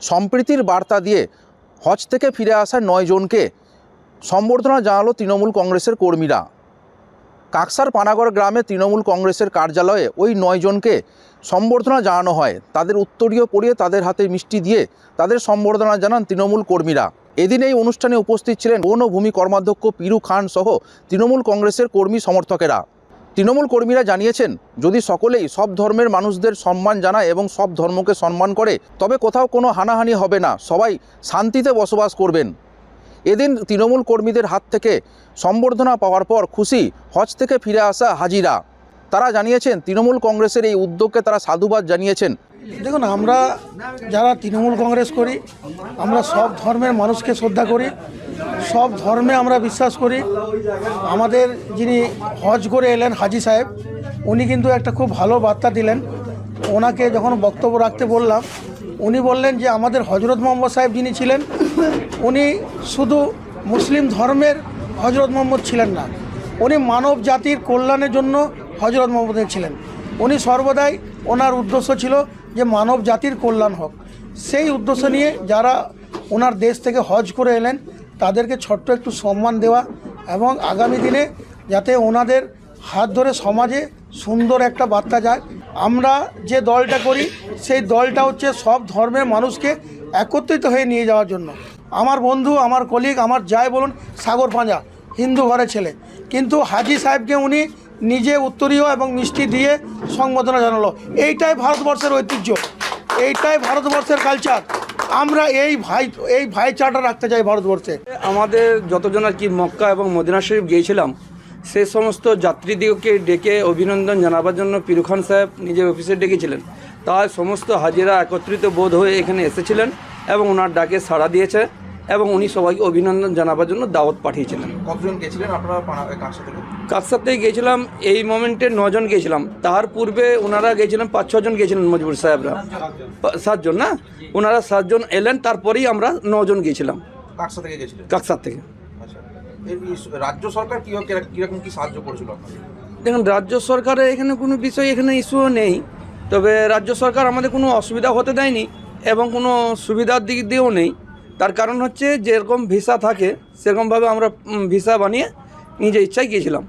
সম্প্রীতির বার্তা দিয়ে হজ থেকে ফিরে আসা 9 জনকে সম্বর্ধনা জানালো তৃণমূল কংগ্রেসের কর্মীরা। কাকসার পানাগড় গ্রামে তৃণমূল কংগ্রেসের কার্যালয়ে ওই 9 জনকে সম্বর্ধনা জানানো হয়। তাদের উত্তরীয় পরিয়ে তাদের হাতে মিষ্টি দিয়ে তাদের সম্বর্ধনা জানান তৃণমূল কর্মীরা। এদিন এই অনুষ্ঠানে উপস্থিত ছিলেন বন ও ভূমি কর্মাধ্যক্ষ পিরু খান সহ তৃণমূল কংগ্রেসের কর্মী সমর্থকেরা। তৃণমূল কর্মীরা জানিয়েছেন, যদি সকলেই সব ধর্মের মানুষদের সম্মান জানায় এবং সব ধর্মকে সম্মান করে, তবে কোথাও কোনো হানাহানি হবে না, সবাই শান্তিতে বসবাস করবেন। এদিন তৃণমূল কর্মীদের হাত থেকে সম্বর্ধনা পাওয়ার পর খুশি হজ থেকে ফিরে আসা হাজিরা। তারা জানিয়েছেন, তৃণমূল কংগ্রেসের এই উদ্যোগকে তারা সাধুবাদ জানিয়েছেন। দেখুন, আমরা যারা তৃণমূল কংগ্রেস করি, আমরা সব ধর্মের মানুষকে শ্রদ্ধা করি, সব ধর্মে আমরা বিশ্বাস করি। আমাদের যিনি হজ করে এলেন হাজি সাহেব, উনি কিন্তু একটা খুব ভালো বার্তা দিলেন। ওনাকে যখন বক্তব্য রাখতে বললাম, উনি বললেন যে আমাদের হজরত মোহাম্মদ সাহেব যিনি ছিলেন, উনি শুধু মুসলিম ধর্মের হজরত মোহাম্মদ ছিলেন না, উনি মানব জাতির কল্যাণের জন্য হজরত মোহাম্মদ ছিলেন। উনি সর্বদাই ওনার উদ্দেশ্য ছিল যে মানব জাতির কল্যাণ হোক। সেই উদ্দেশ্য নিয়ে যারা ওনার দেশ থেকে হজ করে এলেন তাদেরকে ছোট্ট একটু সম্মান দেওয়া এবং আগামী দিনে যাতে ওনাদের হাত ধরে সমাজে সুন্দর একটা বার্তা যায়। আমরা যে দলটা করি সেই দলটা হচ্ছে সব ধর্মের মানুষকে একত্রিত হয়ে নিয়ে যাওয়ার জন্য। আমার বন্ধু, আমার কলিগ, আমার যাই বলুন, সাগর পাঁজা হিন্দু ঘরের ছেলে, কিন্তু হাজি সাহেবকে উনি নিজে উত্তরীয় এবং মিষ্টি দিয়ে সংবর্ধনা জানালো। এইটাই ভারতবর্ষের ঐতিহ্য, এইটাই ভারতবর্ষের কালচার। আমরা এই ভাইচারাটা রাখতে চাই ভারতবর্ষে। আমাদের যতজন আর কি মক্কা এবং মদিনা শরীফ গিয়েছিলাম, সে সমস্ত যাত্রীদিগকে ডেকে অভিনন্দন জানাবার জন্য পিরু খান সাহেব নিজের অফিসে ডেকেছিলেন। তাই সমস্ত হাজিরা একত্রিত বোধ হয়ে এখানে এসেছিলেন এবং ওনার ডাকে সাড়া দিয়েছে এবং উনি সবাইকে অভিনন্দন জানাবার জন্য দাওয়াত পাঠিয়েছিলেন। কতজন গিয়েছিলেন আপনারা কাকসার থেকে গিয়েছিলাম, এই মোমেন্টে 9 জন গিয়েছিলাম। তার পূর্বে ওনারা গিয়েছিলেন 5-6 জন গিয়েছিলেন, মজবুর সাহেবরা 7 জন না, ওনারা 7 জন এলেন, তারপরেই আমরা 9 জন গিয়েছিলাম। কাকসা থেকে গিয়েছিলেন? কাকসার থেকে। রাজ্য সরকার কীরকম কি সাহায্য করেছিল? দেখুন, রাজ্য সরকারের এখানে কোনো বিষয় এখানে ইস্যুও নেই, তবে রাজ্য সরকার আমাদের কোনো অসুবিধা হতে দেয়নি এবং কোনো সুবিধার দিক দিয়েও নেই। তার কারণ হচ্ছে যেরকম ভিসা থাকে সেরকমভাবে আমরা ভিসা বানিয়ে নিজের ইচ্ছায় গিয়েছিলাম।